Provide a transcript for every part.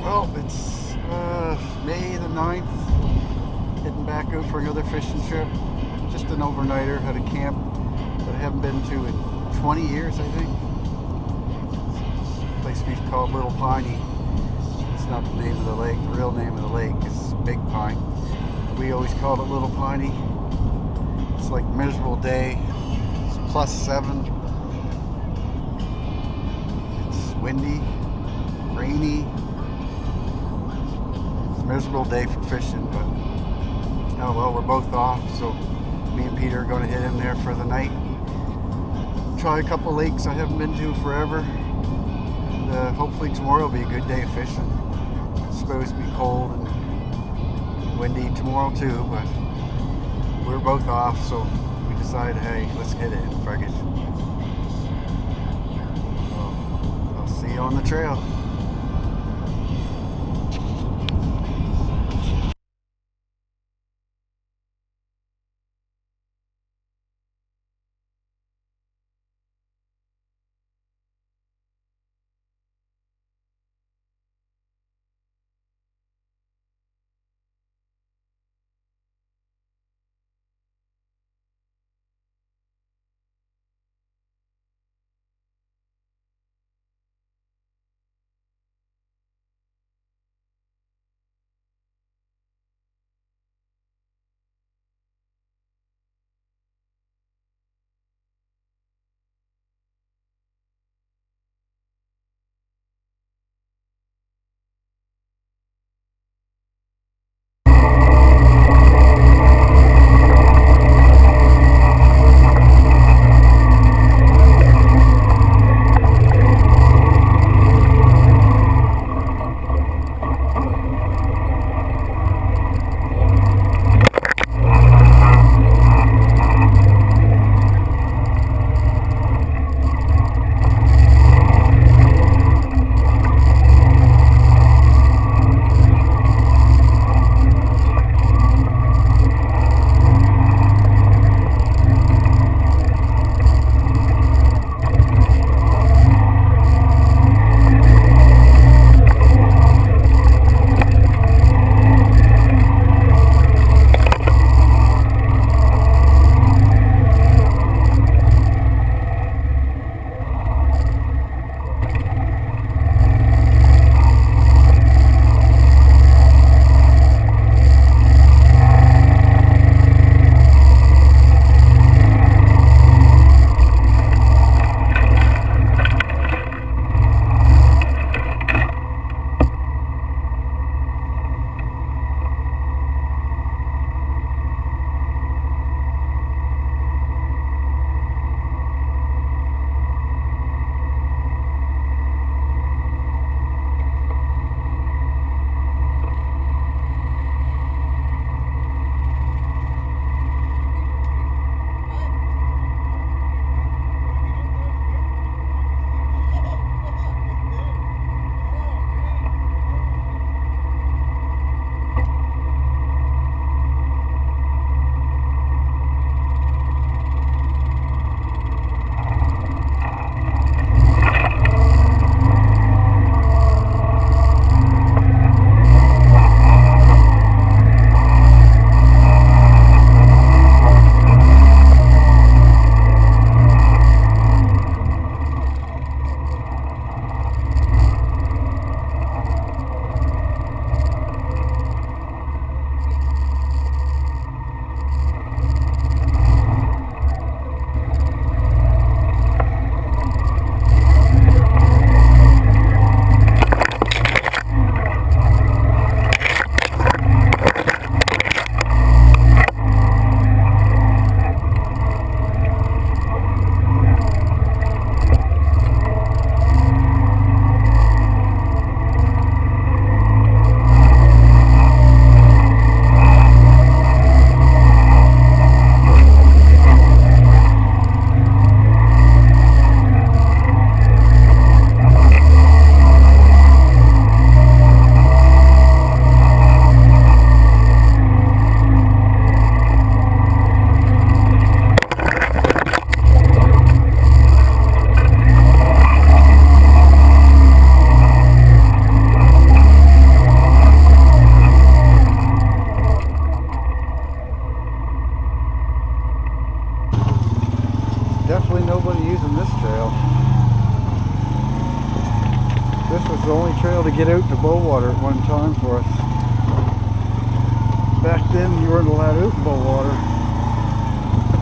Well, it's May the 9th, heading back out for another fishing trip. Just an overnighter at a camp that I haven't been to in 20 years, I think. A place we call Little Piney. It's not the name of the lake. The real name of the lake is Big Pine. We always called it Little Piney. It's like a miserable day. It's +7. It's windy, rainy. Miserable day for fishing, but oh well, we're both off, so me and Peter are going to hit in there for the night. Try a couple lakes I haven't been to forever. And, hopefully tomorrow will be a good day of fishing. It's supposed to be cold and windy tomorrow too, but we're both off, so we decided, hey, let's hit it and fuck it. So I'll see you on the trail. this trail. This was the only trail to get out to Bowater at one time for us. Back then you weren't allowed out in Bowater.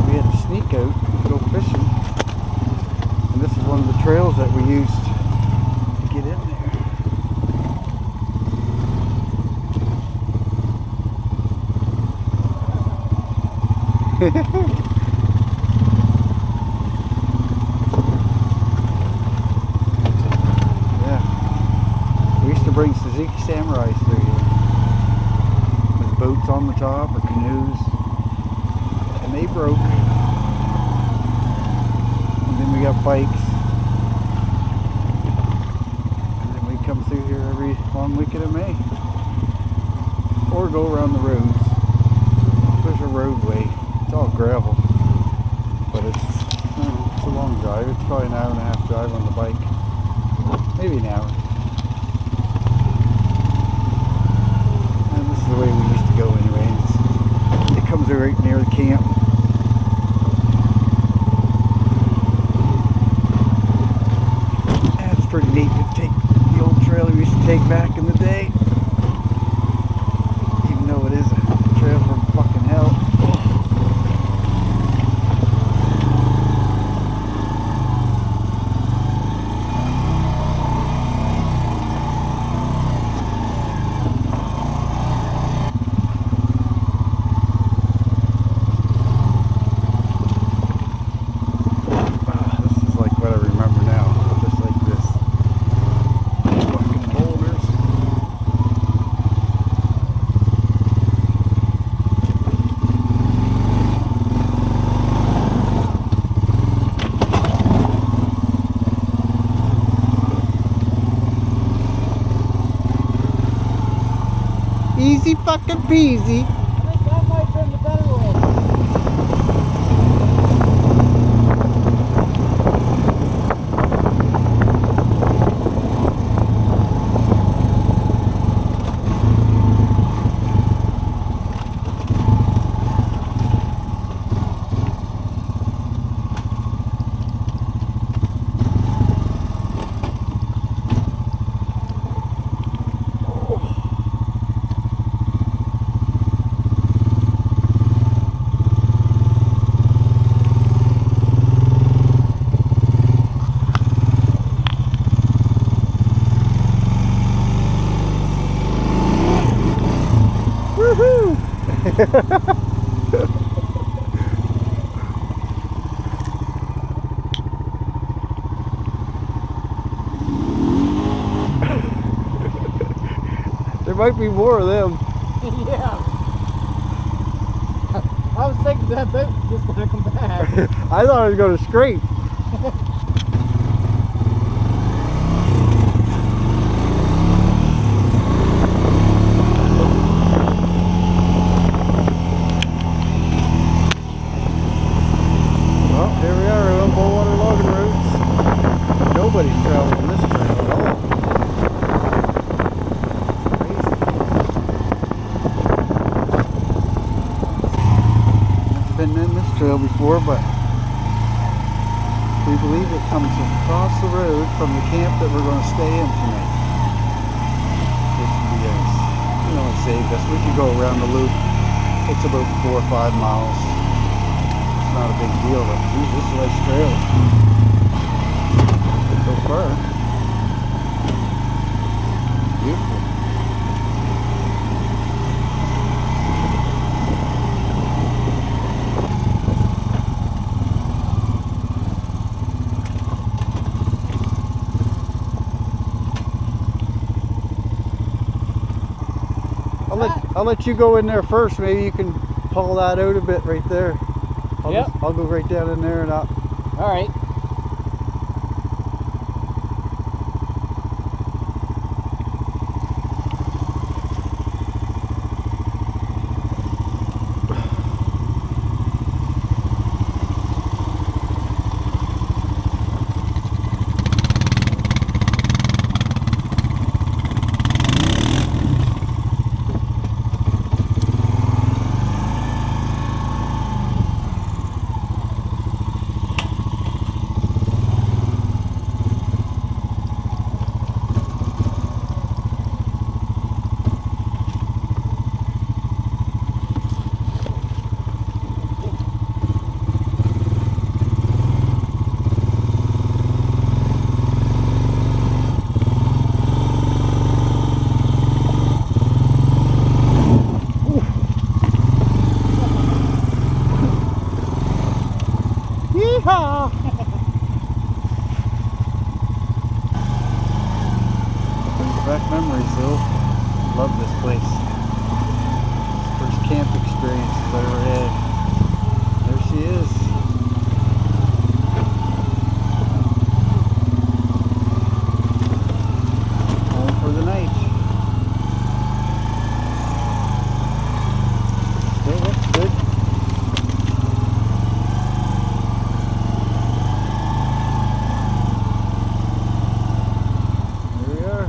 We had to sneak out and go fishing. And this is one of the trails that we used to get in there. Yeah. We used to bring Suzuki Samurais through here. With boats on the top or canoes. And they broke. And then we got bikes. And then we come through here every long weekend of May. Or go around the roads. There's a roadway. It's all gravel. But it's, I don't know, it's a long drive. It's probably an hour and a half drive on the bike. Maybe an hour. And this is the way we used to go anyway. It comes right near the camp. And it's pretty neat to take the old trail we used to take back in the day. Even though it is a trail from fucking hell. Easy fucking peasy. I think that might have been the better one. There might be more of them. Yeah. I was thinking that boat was just going to come back. I thought it was going to scrape. Well, here we are on Bowater logging roads. Nobody's traveling this trail at all. Never been in this trail before, but we believe it comes across the road from the camp that we're going to stay in tonight. Which would be nice. You know, it saved us. We could go around the loop. It's about 4 or 5 miles. It's not a big deal, but geez, this is a nice trail. So far. Beautiful. I'll let you go in there first. Maybe you can haul that out a bit right there. I'll go right down in there and up. All right. back memories though. Love this place. First camp experiences I ever had. There she is. Home for the night. Okay, that's good. There we are.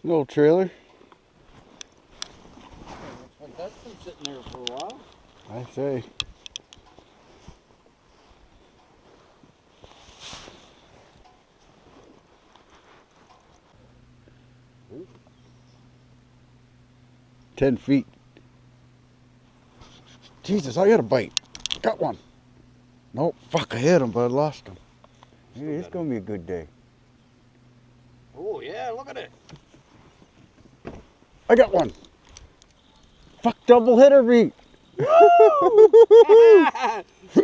An old trailer. Looks like that's been sitting there for a while. I say. Ooh. 10 feet. Jesus, I got a bite. Got one. Nope, fuck, I hit him, but I lost him. Maybe it's gonna be a good day. Oh yeah, look at it. I got one. Fuck, double hitter beat. It's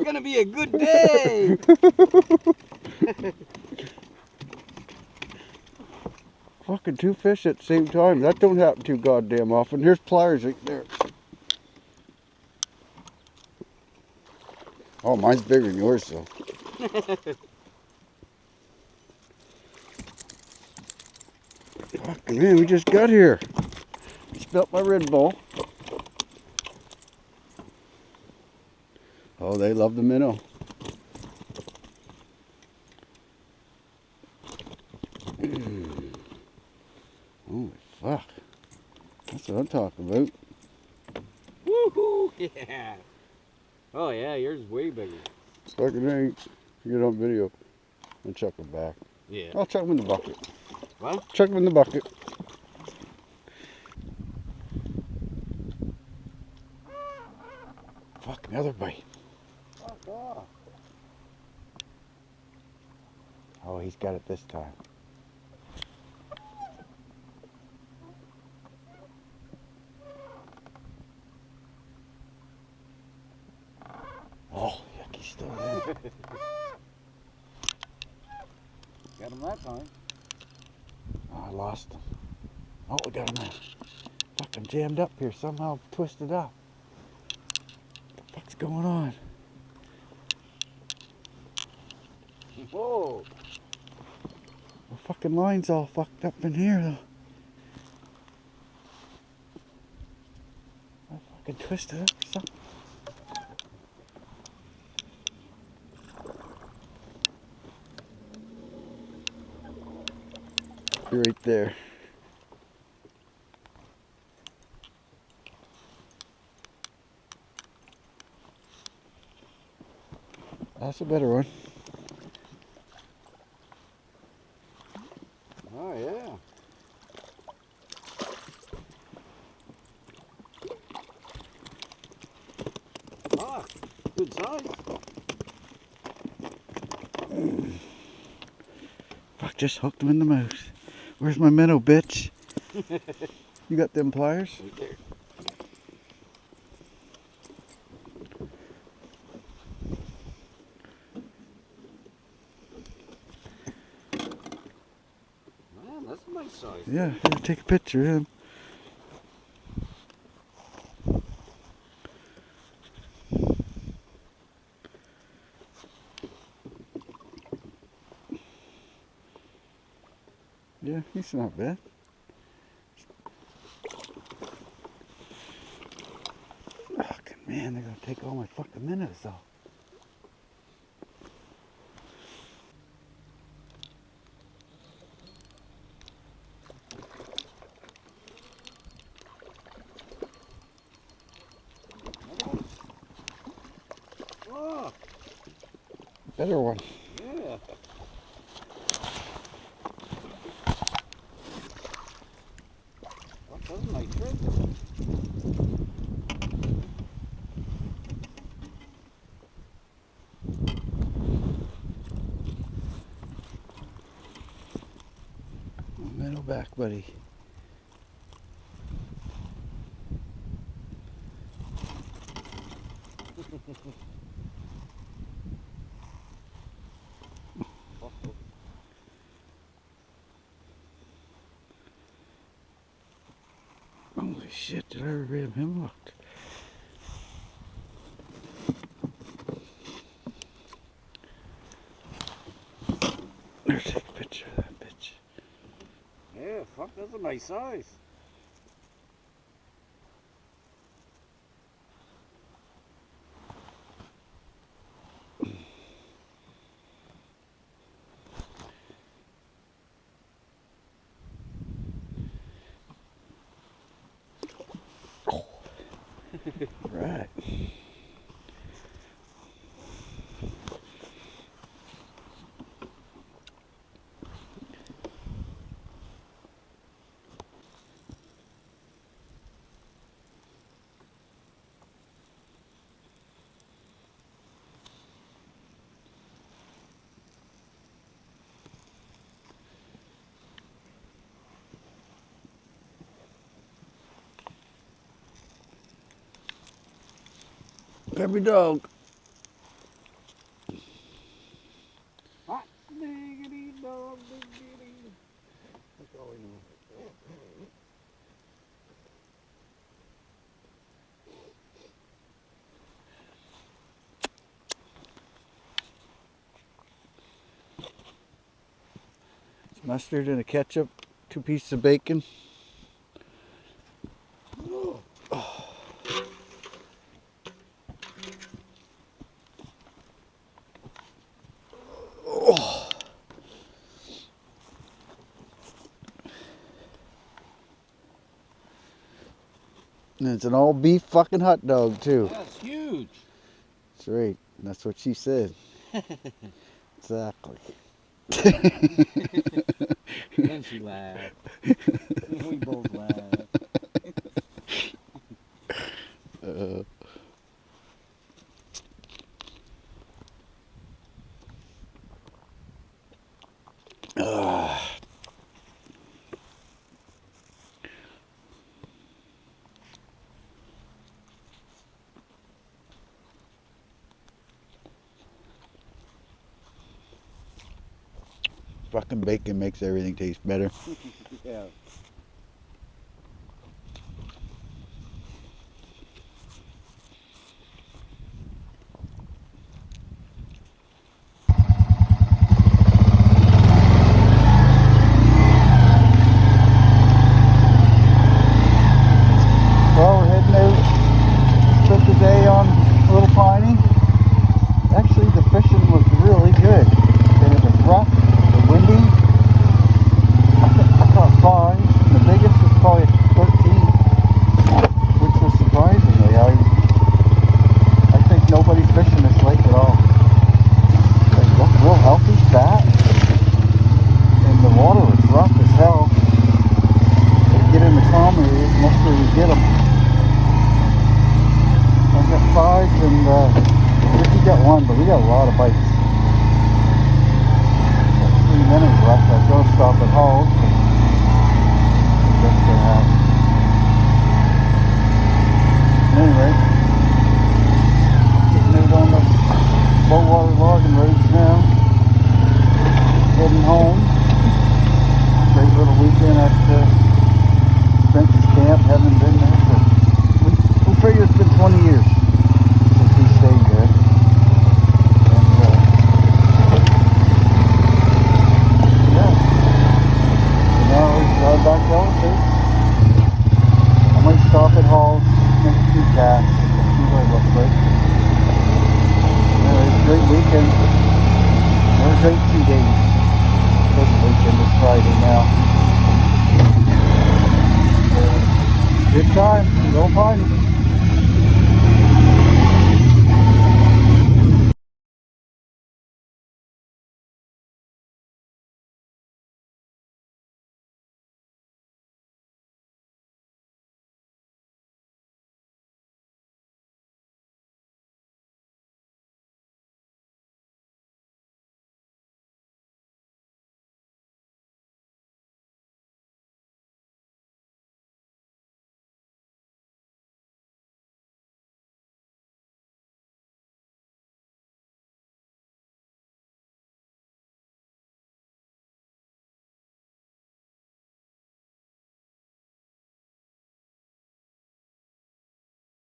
gonna be a good day. Fucking two fish at the same time. That don't happen too goddamn often. Here's pliers right there. Oh, mine's bigger than yours though. Fucking man, we just got here. Spilt my Red Bull. Oh, they love the minnow. Holy fuck. That's what I'm talking about. Woohoo! Yeah. Oh yeah, yours is way bigger. Fucking ain't. Get on video and chuck them back. Yeah. I'll chuck them in the bucket. What? Chuck them in the bucket. Fuck, another bite. Fuck off. Oh, he's got it this time. Oh, yuck, he's still there. Got him that time. Oh, I lost him. Oh, we got him there. Fucking jammed up here, somehow twisted up. What the fuck's going on? Whoa. The fucking line's all fucked up in here though. I fucking twisted up or something. You're right there. That's a better one. Oh yeah. Ah, good size. Fuck, just hooked him in the mouth. Where's my minnow, bitch? You got them pliers? Right there. Man, that's a nice size. Yeah, here, take a picture of him. Yeah, he's not bad. Fucking man, they're gonna take all my fucking minnows off. Oh, Better one. Yeah. Well, those are my triggers. Middle back, buddy. Holy shit, did I ever have him hooked? There's a picture of that bitch. Yeah, fuck, those are my size. Right. Every dog. Hot diggity dog diggity. That's all we know. Mustard and a ketchup, 2 pieces of bacon. And it's an all beef fucking hot dog too. That's huge. That's right. That's what she said. Exactly. And she laughed. We both laughed. Fucking bacon makes everything taste better. Yeah. Well, we're heading out. Spent the day on Little Piney. Actually, the fishing was really good. And it was rough, windy. I caught 5. The biggest was probably 13, which was surprisingly. I think nobody's fishing this lake at all. They look real healthy, fat, and the water was rough as hell. They get in the calm areas, most where we get them. I got 5 and Ricky got 1, but we got a lot of bites. 3 minutes left. I was going to stop at Halls, but that's going to happen. Anyway, getting out on the Bowater logging roads now. Heading home. Great little weekend at Spence's camp. Haven't been there for, we figure it's been 20 years since we stayed there. Back home too. I might stop at Halls, make a few casts, see what it looks like. Anyway, it's a great weekend. There's 18 days. This weekend is Friday now. Good time. Go Piney.